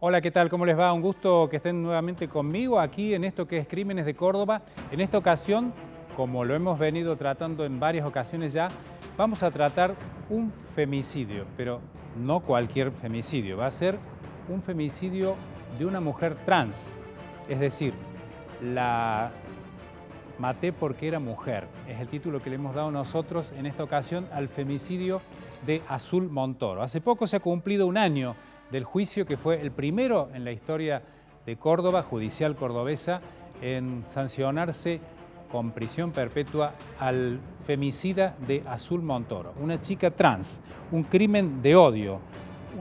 Hola, ¿qué tal? ¿Cómo les va? Un gusto que estén nuevamente conmigo aquí en esto que es Crímenes de Córdoba. En esta ocasión, como lo hemos venido tratando en varias ocasiones ya, vamos a tratar un femicidio, pero no cualquier femicidio. Va a ser un femicidio de una mujer trans, es decir, la maté porque era mujer. Es el título que le hemos dado nosotros en esta ocasión al femicidio de Azul Montoro. Hace poco se ha cumplido un año del juicio que fue el primero en la historia de Córdoba, judicial cordobesa, en sancionarse con prisión perpetua al femicida de Azul Montoro, una chica trans, un crimen de odio,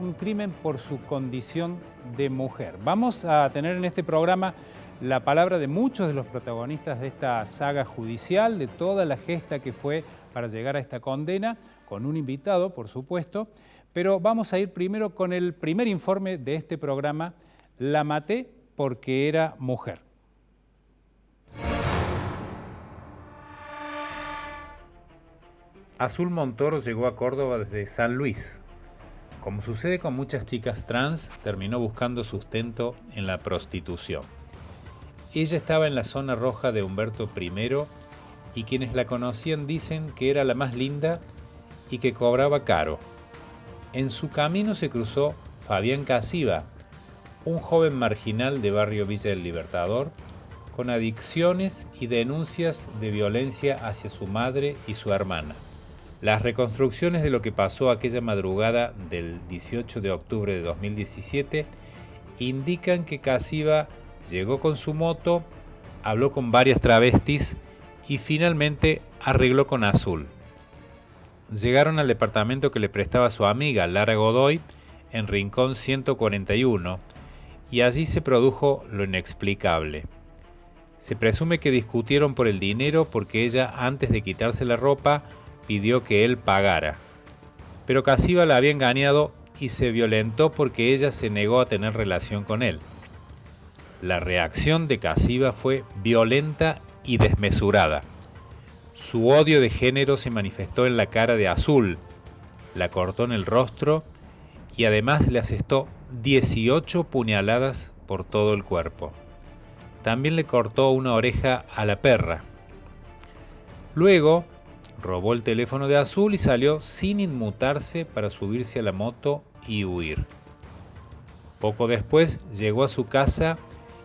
un crimen por su condición de mujer. Vamos a tener en este programa la palabra de muchos de los protagonistas de esta saga judicial, de toda la gesta que fue para llegar a esta condena, con un invitado, por supuesto, pero vamos a ir primero con el primer informe de este programa, La maté porque era mujer. Azul Montoro llegó a Córdoba desde San Luis. Como sucede con muchas chicas trans, terminó buscando sustento en la prostitución. Ella estaba en la zona roja de Humberto I y quienes la conocían dicen que era la más linda y que cobraba caro. En su camino se cruzó Fabián Casiva, un joven marginal de barrio Villa del Libertador, con adicciones y denuncias de violencia hacia su madre y su hermana. Las reconstrucciones de lo que pasó aquella madrugada del 18 de octubre de 2017 indican que Casiva llegó con su moto, habló con varias travestis y finalmente arregló con Azul. Llegaron al departamento que le prestaba su amiga Lara Godoy en Rincón 141 y allí se produjo lo inexplicable. Se presume que discutieron por el dinero porque ella, antes de quitarse la ropa, pidió que él pagara. Pero Casiva la había engañado y se violentó porque ella se negó a tener relación con él. La reacción de Casiva fue violenta y desmesurada. Su odio de género se manifestó en la cara de Azul, la cortó en el rostro y además le asestó 18 puñaladas por todo el cuerpo. También le cortó una oreja a la perra. Luego robó el teléfono de Azul y salió sin inmutarse para subirse a la moto y huir. Poco después llegó a su casa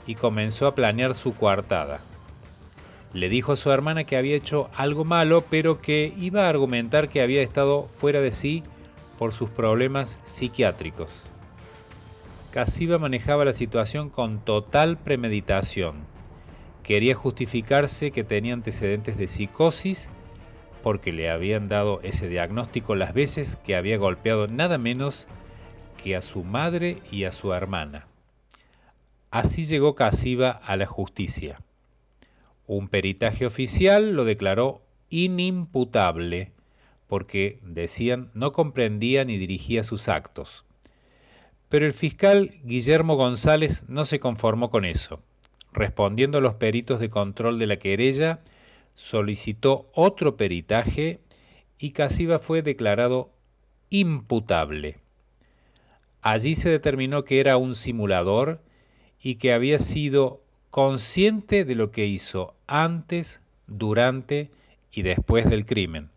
y comenzó a planear su coartada. Le dijo a su hermana que había hecho algo malo, pero que iba a argumentar que había estado fuera de sí por sus problemas psiquiátricos. Casiva manejaba la situación con total premeditación. Quería justificarse que tenía antecedentes de psicosis porque le habían dado ese diagnóstico las veces que había golpeado nada menos que a su madre y a su hermana. Así llegó Casiva a la justicia. Un peritaje oficial lo declaró inimputable porque, decían, no comprendía ni dirigía sus actos. Pero el fiscal Guillermo González no se conformó con eso. Respondiendo a los peritos de control de la querella, solicitó otro peritaje y Casiva fue declarado imputable. Allí se determinó que era un simulador y que había sido consciente de lo que hizo antes, durante y después del crimen.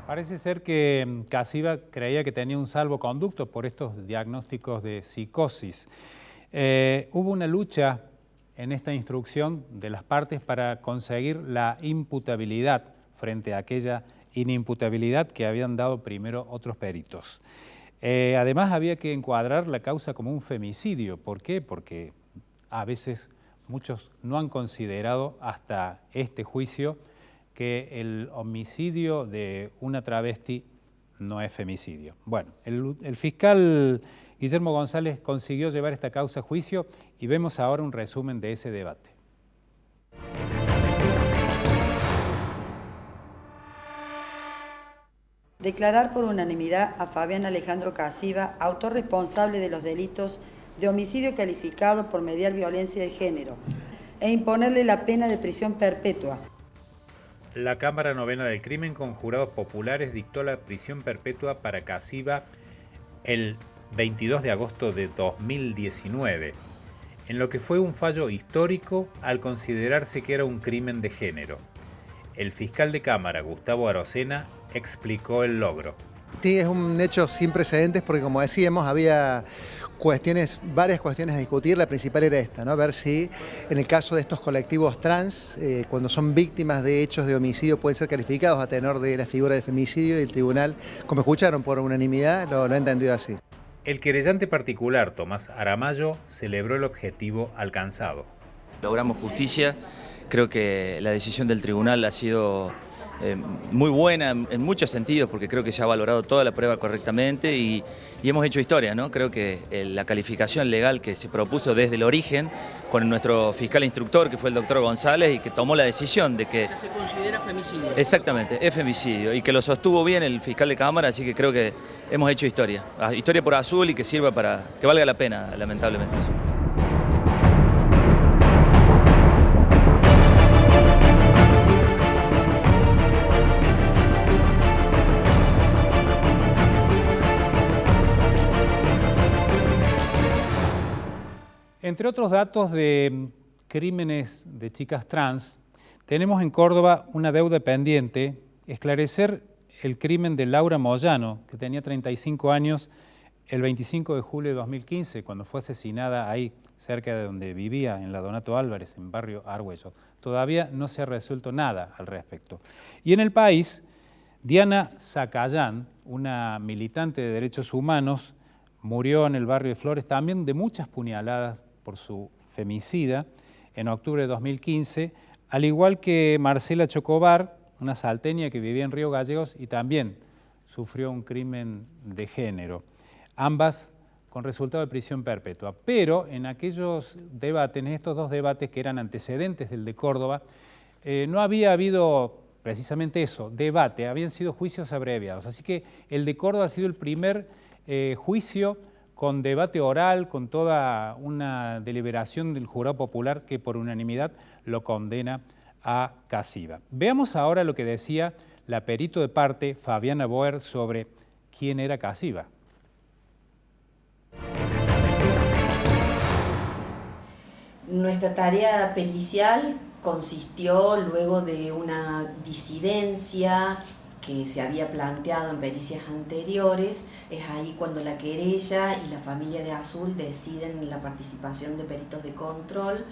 Parece ser que Casiva creía que tenía un salvoconducto por estos diagnósticos de psicosis. Hubo una lucha en esta instrucción de las partes para conseguir la imputabilidad frente a aquella inimputabilidad que habían dado primero otros peritos. Además había que encuadrar la causa como un femicidio. ¿Por qué? Porque a veces muchos no han considerado hasta este juicio que el homicidio de una travesti no es femicidio. Bueno, el fiscal Guillermo González consiguió llevar esta causa a juicio y vemos ahora un resumen de ese debate. Declarar por unanimidad a Fabián Alejandro Casiva, autor responsable de los delitos de homicidio calificado por mediar violencia de género, e imponerle la pena de prisión perpetua. La Cámara Novena del Crimen, con jurados populares, dictó la prisión perpetua para Casiva el 22 de agosto de 2019, en lo que fue un fallo histórico al considerarse que era un crimen de género. El fiscal de Cámara, Gustavo Arocena, explicó el logro. Sí, es un hecho sin precedentes porque, como decíamos, había varias cuestiones a discutir. La principal era esta, ¿no? Ver si en el caso de estos colectivos trans, cuando son víctimas de hechos de homicidio, pueden ser calificados a tenor de la figura del femicidio, y el tribunal, como escucharon por unanimidad, lo ha entendido así. El querellante particular, Tomás Aramayo, celebró el objetivo alcanzado. Logramos justicia, creo que la decisión del tribunal ha sido muy buena en muchos sentidos, porque creo que se ha valorado toda la prueba correctamente y hemos hecho historia, ¿no? Creo que la calificación legal que se propuso desde el origen con nuestro fiscal instructor, que fue el doctor González, y que tomó la decisión de que... O sea, se considera femicidio. Exactamente, es femicidio, y que lo sostuvo bien el fiscal de Cámara, así que creo que hemos hecho historia. Historia por Azul y que sirva para que valga la pena, lamentablemente. Entre otros datos de crímenes de chicas trans, tenemos en Córdoba una deuda pendiente: esclarecer el crimen de Laura Moyano, que tenía 35 años, el 25 de julio de 2015, cuando fue asesinada ahí, cerca de donde vivía, en la Donato Álvarez, en barrio Argüello. Todavía no se ha resuelto nada al respecto. Y en el país, Diana Zacayán, una militante de derechos humanos, murió en el barrio de Flores también de muchas puñaladas por su femicida en octubre de 2015, al igual que Marcela Chocobar, una salteña que vivía en Río Gallegos y también sufrió un crimen de género, ambas con resultado de prisión perpetua. Pero en aquellos debates, en estos dos debates que eran antecedentes del de Córdoba, no había habido precisamente eso, debate, habían sido juicios abreviados. Así que el de Córdoba ha sido el primer juicio con debate oral, con toda una deliberación del jurado popular que por unanimidad lo condena a Casiva. Veamos ahora lo que decía la perito de parte, Fabiana Boer, sobre quién era Casiva. Nuestra tarea pericial consistió, luego de una disidencia que se había planteado en pericias anteriores, es ahí cuando la querella y la familia de Azul deciden la participación de peritos de control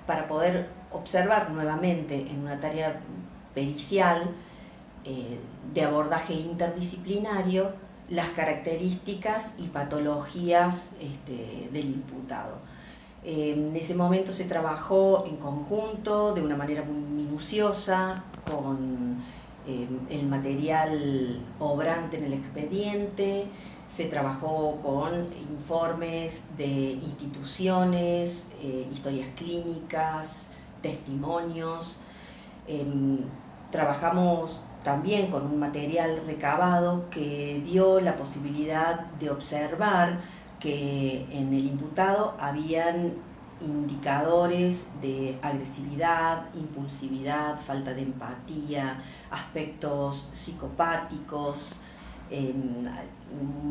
para poder observar nuevamente en una tarea pericial de abordaje interdisciplinario las características y patologías del imputado. En ese momento se trabajó en conjunto, de una manera muy minuciosa, con el material obrante en el expediente, se trabajó con informes de instituciones, historias clínicas, testimonios. Trabajamos también con un material recabado que dio la posibilidad de observar que en el imputado habían indicadores de agresividad, impulsividad, falta de empatía, aspectos psicopáticos,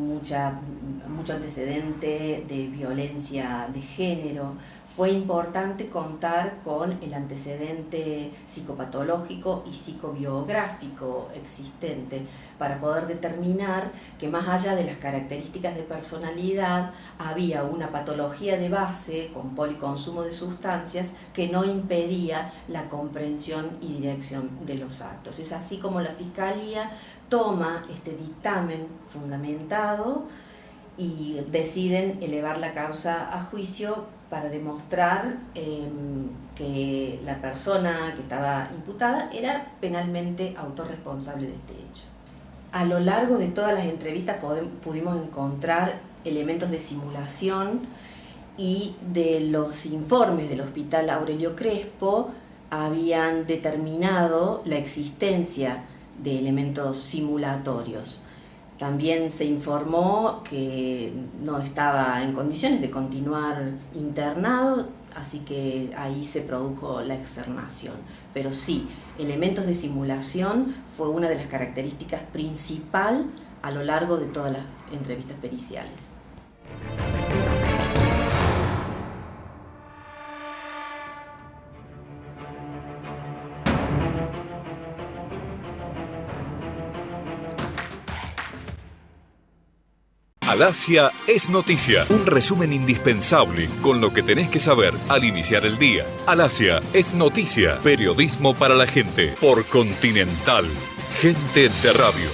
mucho antecedente de violencia de género. Fue importante contar con el antecedente psicopatológico y psicobiográfico existente para poder determinar que, más allá de las características de personalidad, había una patología de base con policonsumo de sustancias que no impedía la comprensión y dirección de los actos. Es así como la Fiscalía toma este dictamen fundamentado y deciden elevar la causa a juicio para demostrar que la persona que estaba imputada era penalmente autorresponsable de este hecho. A lo largo de todas las entrevistas pudimos encontrar elementos de simulación, y de los informes del Hospital Aurelio Crespo habían determinado la existencia de elementos simulatorios. También se informó que no estaba en condiciones de continuar internado, así que ahí se produjo la externación. Pero sí, elementos de simulación fue una de las características principales a lo largo de todas las entrevistas periciales. Alasia es noticia, un resumen indispensable con lo que tenés que saber al iniciar el día. Alasia es noticia, periodismo para la gente, por Continental, gente de radio.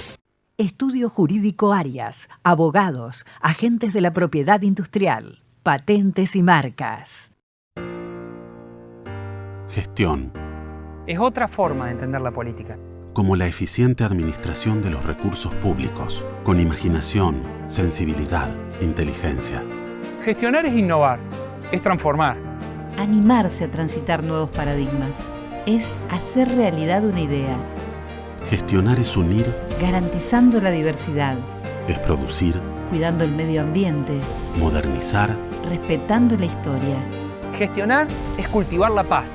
Estudio Jurídico Arias, abogados, agentes de la propiedad industrial, patentes y marcas. Gestión. Es otra forma de entender la política. Como la eficiente administración de los recursos públicos, con imaginación, sensibilidad, inteligencia. Gestionar es innovar, es transformar. Animarse a transitar nuevos paradigmas, es hacer realidad una idea. Gestionar es unir, garantizando la diversidad. Es producir, cuidando el medio ambiente. Modernizar, respetando la historia. Gestionar es cultivar la paz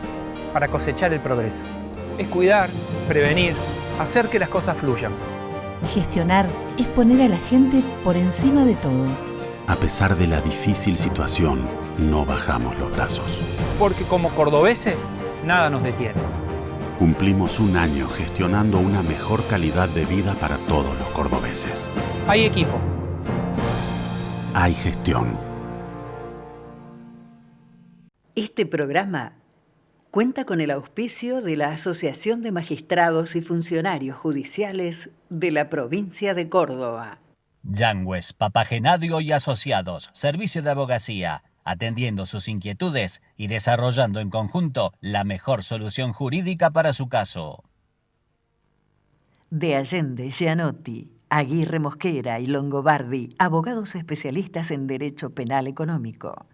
para cosechar el progreso. Es cuidar, prevenir, hacer que las cosas fluyan. Gestionar es poner a la gente por encima de todo. A pesar de la difícil situación, no bajamos los brazos. Porque como cordobeses, nada nos detiene. Cumplimos un año gestionando una mejor calidad de vida para todos los cordobeses. Hay equipo. Hay gestión. Este programa cuenta con el auspicio de la Asociación de Magistrados y Funcionarios Judiciales de la provincia de Córdoba. Yangües, Papagenadio y Asociados, servicio de abogacía, atendiendo sus inquietudes y desarrollando en conjunto la mejor solución jurídica para su caso. De Allende, Gianotti, Aguirre Mosquera y Longobardi, abogados especialistas en Derecho Penal Económico.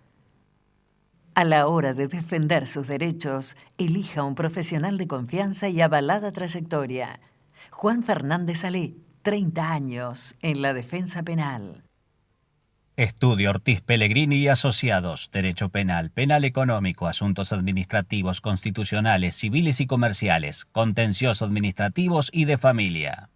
A la hora de defender sus derechos, elija un profesional de confianza y avalada trayectoria. Juan Fernández Salé, 30 años en la defensa penal. Estudio Ortiz Pellegrini y Asociados, Derecho Penal, Penal Económico, Asuntos Administrativos, Constitucionales, Civiles y Comerciales, Contencioso Administrativos y de Familia.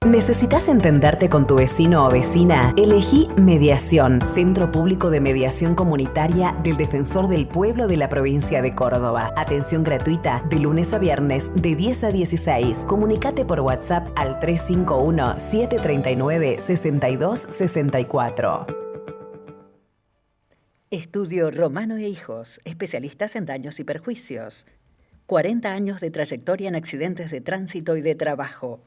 ¿Necesitas entenderte con tu vecino o vecina? Elegí Mediación, Centro Público de Mediación Comunitaria del Defensor del Pueblo de la provincia de Córdoba. Atención gratuita de lunes a viernes de 10 a 16. Comunicate por WhatsApp al 351-739-6264. Estudio Romano e Hijos, especialistas en daños y perjuicios. 40 años de trayectoria en accidentes de tránsito y de trabajo.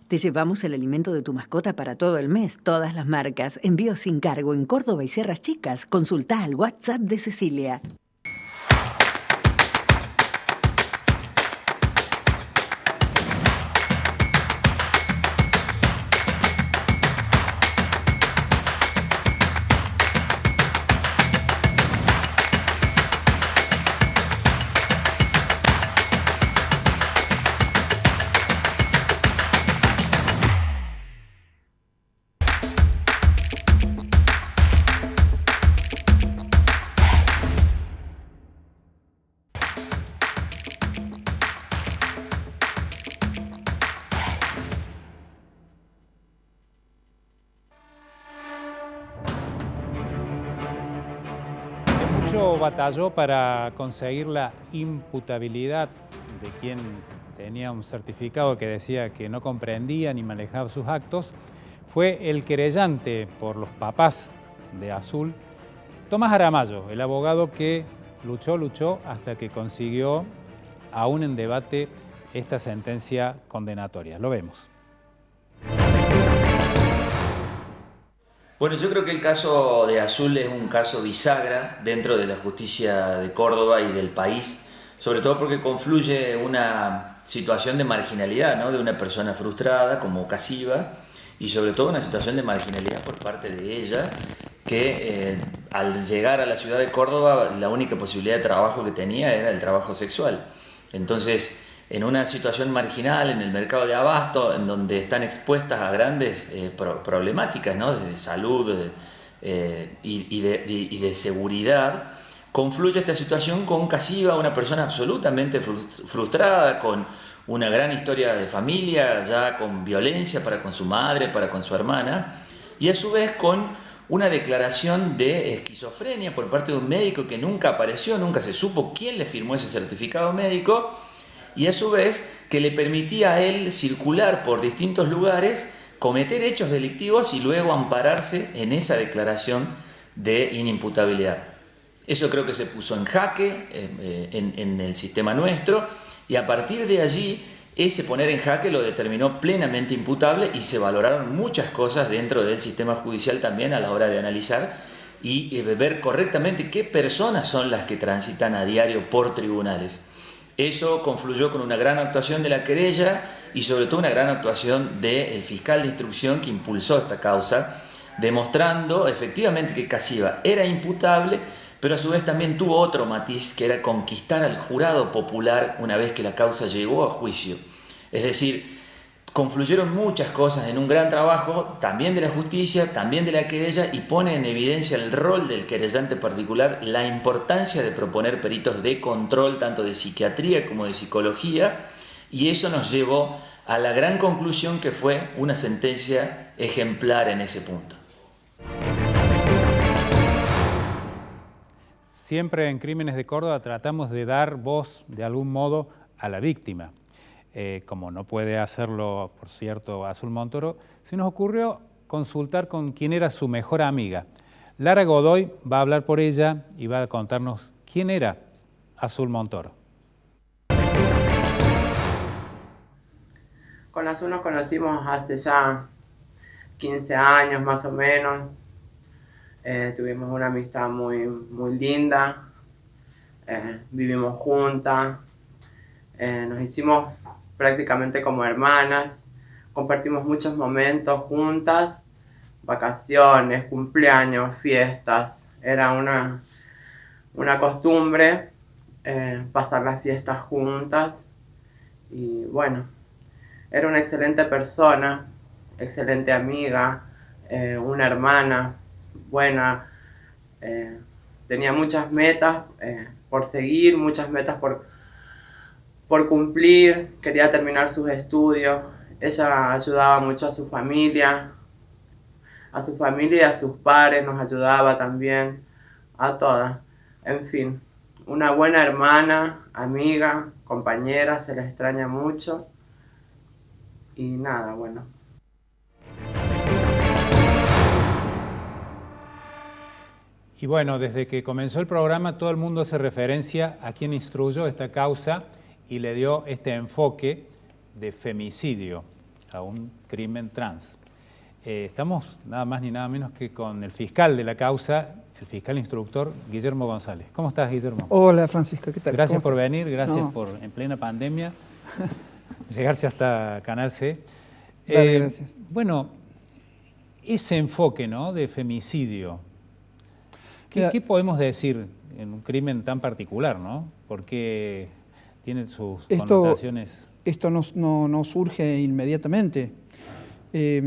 Te llevamos el alimento de tu mascota para todo el mes, todas las marcas. Envío sin cargo en Córdoba y Sierras Chicas. Consulta al WhatsApp de Cecilia. Batalló para conseguir la imputabilidad de quien tenía un certificado que decía que no comprendía ni manejaba sus actos, fue el querellante por los papás de Azul, Tomás Aramayo, el abogado que luchó hasta que consiguió, aún en debate, esta sentencia condenatoria. Lo vemos. Bueno, yo creo que el caso de Azul es un caso bisagra dentro de la justicia de Córdoba y del país, sobre todo porque confluye una situación de marginalidad, ¿no?, de una persona frustrada como Casiva, y sobre todo una situación de marginalidad por parte de ella, que al llegar a la ciudad de Córdoba la única posibilidad de trabajo que tenía era el trabajo sexual. Entonces, en una situación marginal en el mercado de abasto, en donde están expuestas a grandes problemáticas, ¿no?, de salud y de seguridad, confluye esta situación con Casiva, una persona absolutamente frustrada, con una gran historia de familia, ya con violencia para con su madre, para con su hermana, y a su vez con una declaración de esquizofrenia por parte de un médico que nunca apareció, nunca se supo quién le firmó ese certificado médico, y a su vez que le permitía a él circular por distintos lugares, cometer hechos delictivos y luego ampararse en esa declaración de inimputabilidad. Eso creo que se puso en jaque en el sistema nuestro, y a partir de allí ese poner en jaque lo determinó plenamente imputable, y se valoraron muchas cosas dentro del sistema judicial también a la hora de analizar y ver correctamente qué personas son las que transitan a diario por tribunales. Eso confluyó con una gran actuación de la querella y sobre todo una gran actuación del fiscal de instrucción que impulsó esta causa, demostrando efectivamente que Casiva era imputable, pero a su vez también tuvo otro matiz, que era conquistar al jurado popular una vez que la causa llegó a juicio. Es decir, confluyeron muchas cosas en un gran trabajo, también de la justicia, también de la querella, y pone en evidencia el rol del querellante particular, la importancia de proponer peritos de control, tanto de psiquiatría como de psicología, y eso nos llevó a la gran conclusión que fue una sentencia ejemplar en ese punto. Siempre en Crímenes de Córdoba tratamos de dar voz, de algún modo, a la víctima. Como no puede hacerlo, por cierto, Azul Montoro, se nos ocurrió consultar con quién era su mejor amiga. Lara Godoy va a hablar por ella y va a contarnos quién era Azul Montoro. Con Azul nos conocimos hace ya 15 años más o menos. Tuvimos una amistad muy linda. Vivimos juntas. Nos hicimos prácticamente como hermanas, compartimos muchos momentos juntas, vacaciones, cumpleaños, fiestas. Era una costumbre pasar las fiestas juntas, y bueno, era una excelente persona, excelente amiga, una hermana buena. Tenía muchas metas por seguir, muchas metas por cumplir. Quería terminar sus estudios. Ella ayudaba mucho a su familia y a sus pares, nos ayudaba también a todas. En fin, una buena hermana, amiga, compañera, se la extraña mucho. Y nada, bueno. Y bueno, desde que comenzó el programa todo el mundo hace referencia a quien instruyó esta causa y le dio este enfoque de femicidio a un crimen trans. Estamos nada más ni nada menos que con el fiscal de la causa, el fiscal instructor Guillermo González. ¿Cómo estás, Guillermo? Hola, Francisco, ¿qué tal? Gracias por venir, gracias por, en plena pandemia, llegarse hasta Canal C. Dale, gracias. Bueno, ese enfoque, ¿no?, de femicidio, ¿qué podemos decir en un crimen tan particular, ¿no? Porque tiene sus connotaciones. Esto no surge inmediatamente. Yo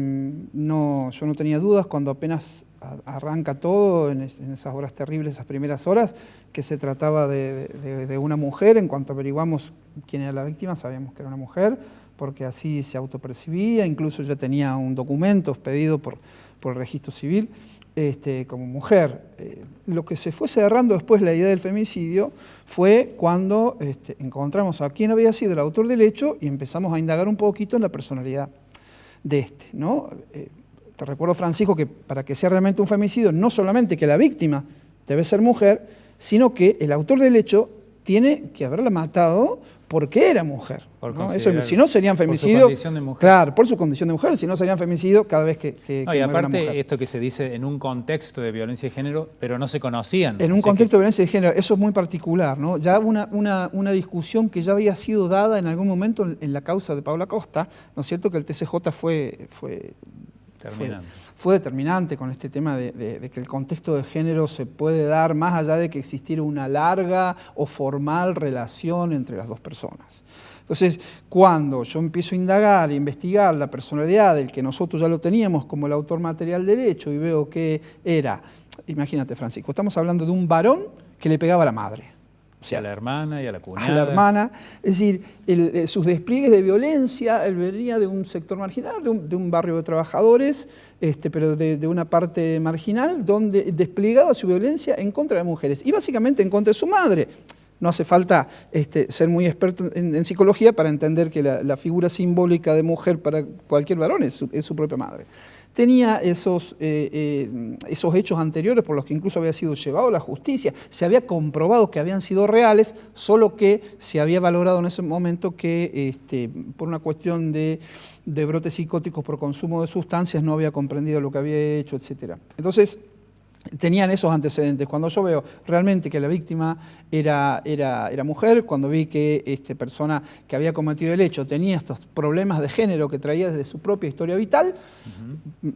no tenía dudas cuando apenas arranca todo, en esas horas terribles, esas primeras horas, que se trataba de una mujer. En cuanto averiguamos quién era la víctima, sabíamos que era una mujer, porque así se autopercibía. Incluso ya tenía un documento expedido por el registro civil como mujer. Lo que se fue cerrando después la idea del femicidio fue cuando encontramos a quién había sido el autor del hecho y empezamos a indagar un poquito en la personalidad de ¿no? Te recuerdo, Francisco, que para que sea realmente un femicidio, no solamente que la víctima debe ser mujer, sino que el autor del hecho tiene que haberla matado porque era mujer, ¿no? Eso, si no serían femicidio. Por su condición de mujer. Claro, por su condición de mujer, si no serían femicidio cada vez que no, y aparte esto que se dice en un contexto de violencia de género, pero no se conocían. En un contexto de violencia de género, eso es muy particular, ¿no? Ya una discusión que ya había sido dada en algún momento en la causa de Paula Costa, ¿no es cierto?, que el TCJ fue determinante con este tema de que el contexto de género se puede dar más allá de que existiera una larga o formal relación entre las dos personas. Entonces, cuando yo empiezo a indagar e investigar la personalidad del que nosotros ya lo teníamos como el autor material del hecho y veo que era, imagínate, Francisco, estamos hablando de un varón que le pegaba a la madre. O sea, a la hermana y a la cuñada. A la hermana. Es decir, sus despliegues de violencia, él venía de un sector marginal, de un barrio de trabajadores, pero de una parte marginal, donde desplegaba su violencia en contra de mujeres y básicamente en contra de su madre. No hace falta ser muy experto en psicología para entender que la figura simbólica de mujer para cualquier varón es su propia madre. Tenía esos hechos anteriores por los que incluso había sido llevado a la justicia. Se había comprobado que habían sido reales, solo que se había valorado en ese momento que por una cuestión de brotes psicóticos por consumo de sustancias no había comprendido lo que había hecho, etc. Entonces, tenían esos antecedentes. Cuando yo veo realmente que la víctima era mujer, cuando vi que esta persona que había cometido el hecho tenía estos problemas de género que traía desde su propia historia vital,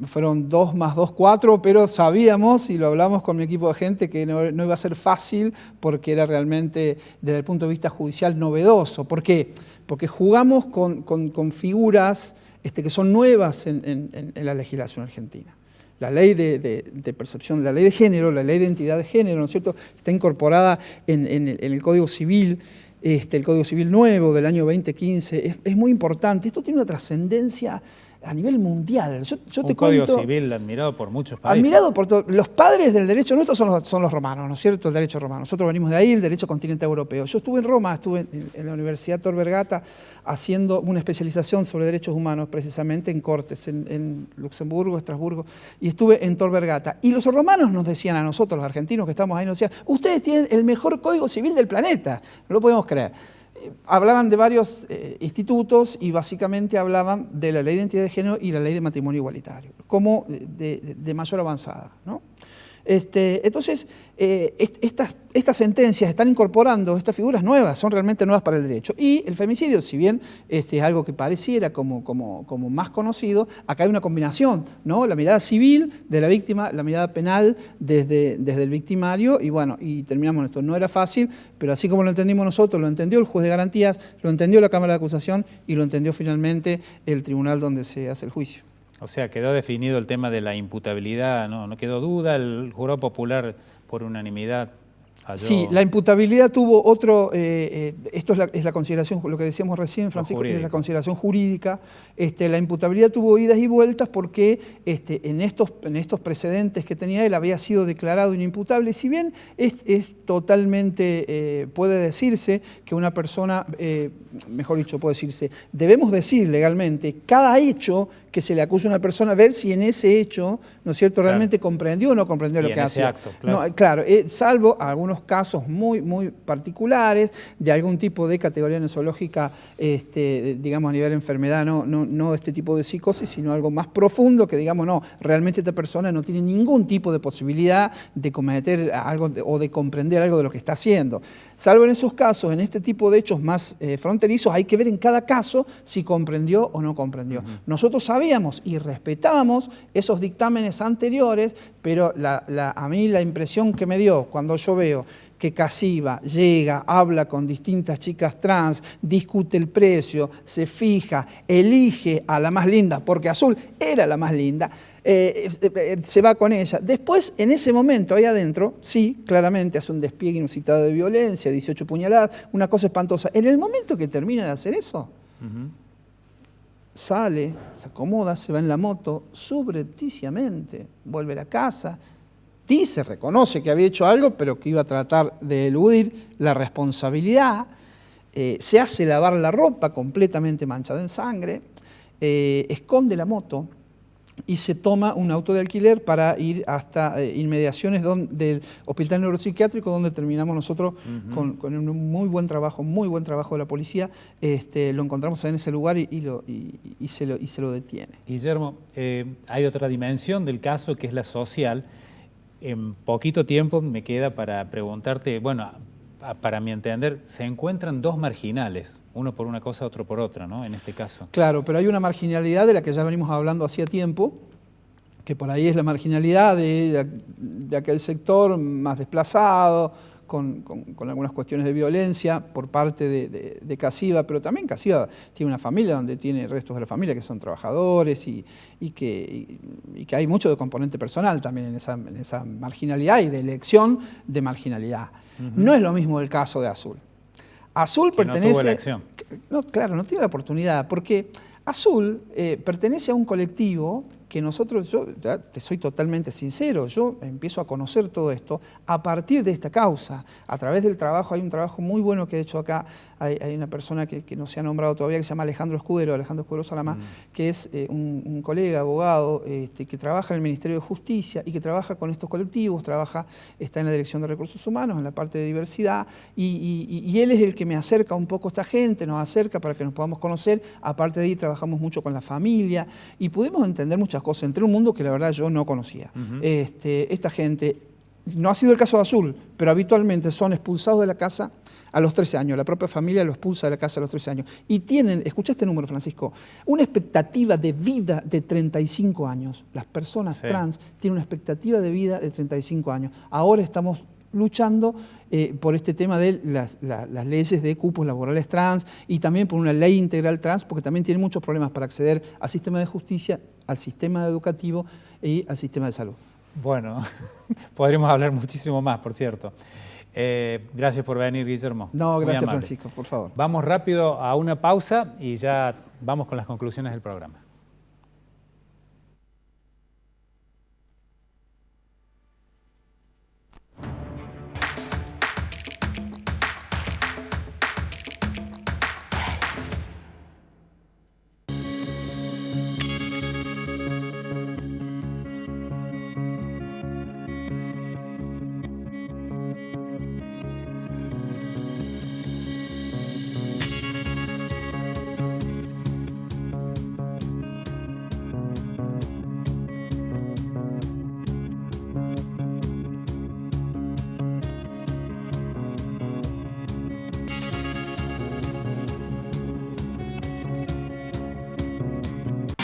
fueron 2 más 2, 4, pero sabíamos, y lo hablamos con mi equipo de gente, que no iba a ser fácil porque era realmente, desde el punto de vista judicial, novedoso. ¿Por qué? Porque jugamos con figuras que son nuevas en la legislación argentina. La ley de percepción, la ley de género, la ley de identidad de género, ¿no es cierto?, está incorporada en el Código Civil, el Código Civil nuevo del año 2015, es muy importante. Esto tiene una trascendencia a nivel mundial. Yo te Código cuento, Civil admirado por muchos países. Admirado por todos. Los padres del derecho nuestro son los romanos, ¿no es cierto?, el derecho romano. Nosotros venimos de ahí, el derecho continental europeo. Yo estuve en Roma, estuve en la Universidad Tor Vergata haciendo una especialización sobre derechos humanos, precisamente en Cortes, en Luxemburgo, Estrasburgo, y estuve en Tor Vergata. Y los romanos nos decían a nosotros, los argentinos que estamos ahí, nos decían, ustedes tienen el mejor código civil del planeta. No lo podemos creer. Hablaban de varios institutos y básicamente hablaban de la ley de identidad de género y la ley de matrimonio igualitario, como de mayor avanzada, ¿no? Entonces, estas sentencias están incorporando estas figuras nuevas, son realmente nuevas para el derecho. Y el femicidio, si bien es algo que pareciera como más conocido, acá hay una combinación, ¿no? La mirada civil de la víctima, la mirada penal desde el victimario, y bueno, y terminamos esto. No era fácil, pero así como lo entendimos nosotros, lo entendió el juez de garantías, lo entendió la Cámara de Acusación y lo entendió finalmente el tribunal donde se hace el juicio. O sea, quedó definido el tema de la imputabilidad, no quedó duda, el jurado popular por unanimidad halló... Sí, la imputabilidad tuvo otro, esto es la consideración, lo que decíamos recién, Francisco, es la consideración jurídica. La imputabilidad tuvo idas y vueltas porque en estos precedentes que tenía él había sido declarado inimputable. Si bien es totalmente, puede decirse que una persona, mejor dicho, puede decirse, debemos decir legalmente, cada hecho que se le acusa a una persona, ver si en ese hecho, ¿no es cierto?, realmente comprendió o no comprendió lo que hacía. Acto, claro. No, claro, salvo algunos casos muy particulares de algún tipo de categoría nosológica, digamos a nivel de enfermedad, no este tipo de psicosis, sino algo más profundo que digamos, no, realmente esta persona no tiene ningún tipo de posibilidad de cometer algo o de comprender algo de lo que está haciendo. Salvo en esos casos, en este tipo de hechos más fronterizos, hay que ver en cada caso si comprendió o no comprendió. Nosotros sabíamos y respetábamos esos dictámenes anteriores, pero a mí la impresión que me dio cuando yo veo que Casiva llega, habla con distintas chicas trans, discute el precio, se fija, elige a la más linda, porque Azul era la más linda, se va con ella. Después, en ese momento, ahí adentro, sí, claramente hace un despliegue inusitado de violencia, 18 puñaladas, una cosa espantosa. En el momento que termina de hacer eso, sale, se acomoda, se va en la moto, subrepticiamente, vuelve a la casa, dice, reconoce que había hecho algo, pero que iba a tratar de eludir la responsabilidad, se hace lavar la ropa completamente manchada en sangre, esconde la moto y se toma un auto de alquiler para ir hasta inmediaciones del hospital neuropsiquiátrico, donde terminamos nosotros con un muy buen trabajo de la policía. Lo encontramos en ese lugar y se lo detiene. Guillermo, hay otra dimensión del caso que es la social. En poquito tiempo me queda para preguntarte, bueno, para mi entender, se encuentran dos marginales, uno por una cosa, otro por otra, ¿no? En este caso. Claro, pero hay una marginalidad de la que ya venimos hablando hacía tiempo, que por ahí es la marginalidad de aquel sector más desplazado, con algunas cuestiones de violencia por parte de Casiva, pero también Casiva tiene una familia donde tiene restos de la familia que son trabajadores y que hay mucho de componente personal también en esa marginalidad y de elección de marginalidad. No es lo mismo el caso de Azul. Azul que pertenece... no tuvo elección. No, claro, no tiene la oportunidad, porque Azul pertenece a un colectivo que nosotros, yo te soy totalmente sincero, yo empiezo a conocer todo esto a partir de esta causa, a través del trabajo. Hay un trabajo muy bueno que he hecho acá, hay una persona que no se ha nombrado todavía, que se llama Alejandro Escudero Salamá, que es un colega, abogado, que trabaja en el Ministerio de Justicia y que trabaja con estos colectivos, está en la Dirección de Recursos Humanos, en la parte de diversidad, y él es el que me acerca un poco a esta gente, nos acerca para que nos podamos conocer. Aparte de ahí trabajamos mucho con la familia y pudimos entender muchas cosas. Entré en un mundo que la verdad yo no conocía. Esta gente, no ha sido el caso de Azul, pero habitualmente son expulsados de la casa a los 13 años. La propia familia lo expulsa de la casa a los 13 años. Y tienen, escucha este número, Francisco, una expectativa de vida de 35 años. Las personas trans tienen una expectativa de vida de 35 años. Ahora estamos luchando por este tema de las leyes de cupos laborales trans y también por una ley integral trans, porque también tienen muchos problemas para acceder al sistema de justicia, al sistema educativo y al sistema de salud. Bueno, podríamos hablar muchísimo más, por cierto. Gracias por venir, Guillermo. No, gracias, Francisco, por favor. Vamos rápido a una pausa y ya vamos con las conclusiones del programa.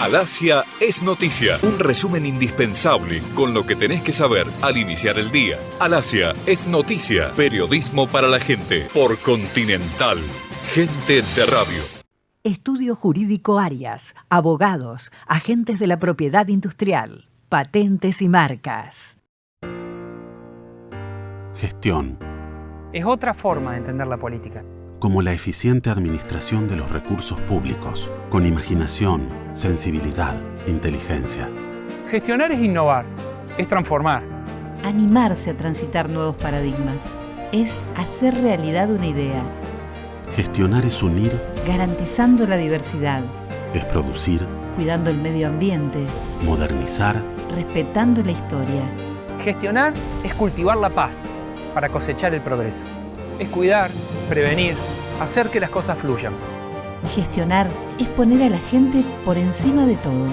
Alasia es noticia, un resumen indispensable con lo que tenés que saber al iniciar el día. Alasia es noticia, periodismo para la gente, por Continental, gente de radio. Estudio Jurídico Arias, abogados, agentes de la propiedad industrial, patentes y marcas. Gestión. Es otra forma de entender la política. Como la eficiente administración de los recursos públicos, con imaginación, sensibilidad, inteligencia. Gestionar es innovar, es transformar. Animarse a transitar nuevos paradigmas. Es hacer realidad una idea. Gestionar es unir, garantizando la diversidad. Es producir, cuidando el medio ambiente. Modernizar, respetando la historia. Gestionar es cultivar la paz para cosechar el progreso. Es cuidar, prevenir, hacer que las cosas fluyan. Gestionar es poner a la gente por encima de todo.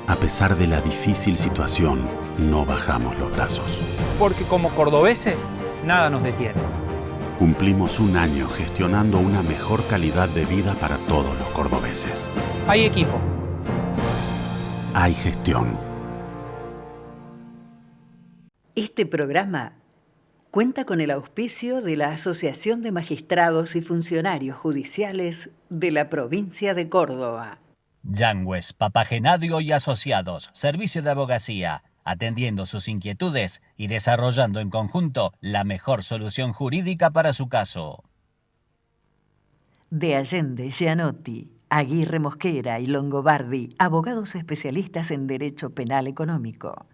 A pesar de la difícil situación, no bajamos los brazos. Porque como cordobeses, nada nos detiene. Cumplimos un año gestionando una mejor calidad de vida para todos los cordobeses. Hay equipo. Hay gestión. Este programa cuenta con el auspicio de la Asociación de Magistrados y Funcionarios Judiciales de la provincia de Córdoba. Yangües, Papagenadio y Asociados, servicio de abogacía, atendiendo sus inquietudes y desarrollando en conjunto la mejor solución jurídica para su caso. De Allende, Gianotti, Aguirre Mosquera y Longobardi, abogados especialistas en Derecho Penal Económico.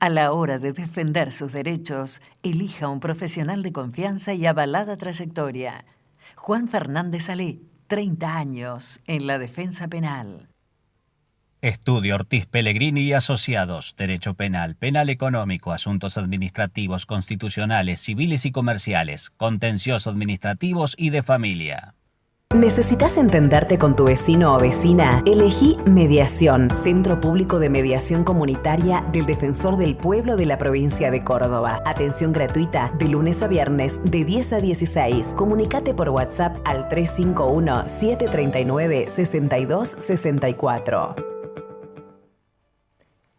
A la hora de defender sus derechos, elija un profesional de confianza y avalada trayectoria. Juan Fernández Salé, 30 años en la defensa penal. Estudio Ortiz Pellegrini y Asociados, Derecho Penal, Penal Económico, Asuntos Administrativos, Constitucionales, Civiles y Comerciales, Contencioso Administrativos y de Familia. ¿Necesitas entenderte con tu vecino o vecina? Elegí Mediación, Centro Público de Mediación Comunitaria del Defensor del Pueblo de la provincia de Córdoba. Atención gratuita de lunes a viernes de 10 a 16. Comunicate por WhatsApp al 351-739-6264.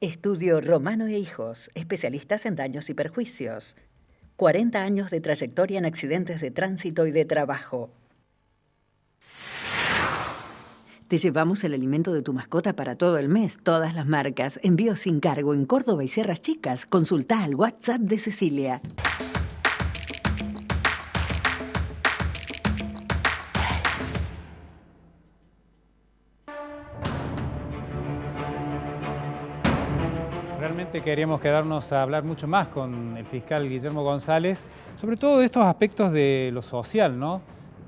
Estudio Romano e Hijos, especialistas en daños y perjuicios. 40 años de trayectoria en accidentes de tránsito y de trabajo. Te llevamos el alimento de tu mascota para todo el mes, todas las marcas. Envío sin cargo en Córdoba y Sierras Chicas. Consulta al WhatsApp de Cecilia. Realmente queríamos quedarnos a hablar mucho más con el fiscal Guillermo González, sobre todo de estos aspectos de lo social, ¿no?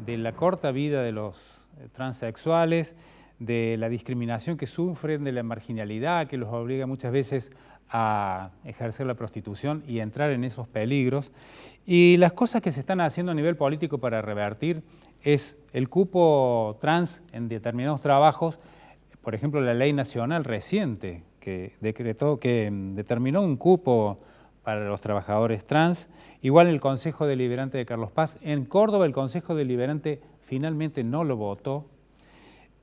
De la corta vida de los transexuales, de la discriminación que sufren, de la marginalidad que los obliga muchas veces a ejercer la prostitución y entrar en esos peligros. Y las cosas que se están haciendo a nivel político para revertir es el cupo trans en determinados trabajos, por ejemplo, la ley nacional reciente que determinó un cupo para los trabajadores trans, igual el Consejo Deliberante de Carlos Paz. En Córdoba el Consejo Deliberante finalmente no lo votó.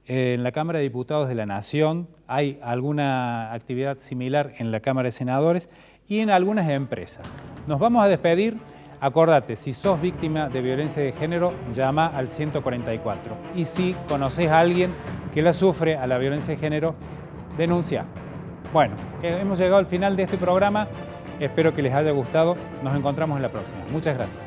En la Cámara de Diputados de la Nación hay alguna actividad similar en la Cámara de Senadores y en algunas empresas. Nos vamos a despedir. Acordate, si sos víctima de violencia de género, llama al 144. Y si conoces a alguien que la sufre a la violencia de género, denuncia. Bueno, hemos llegado al final de este programa. Espero que les haya gustado. Nos encontramos en la próxima. Muchas gracias.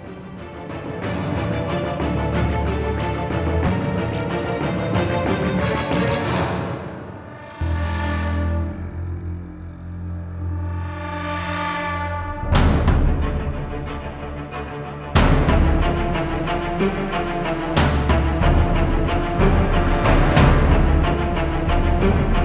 Thank you.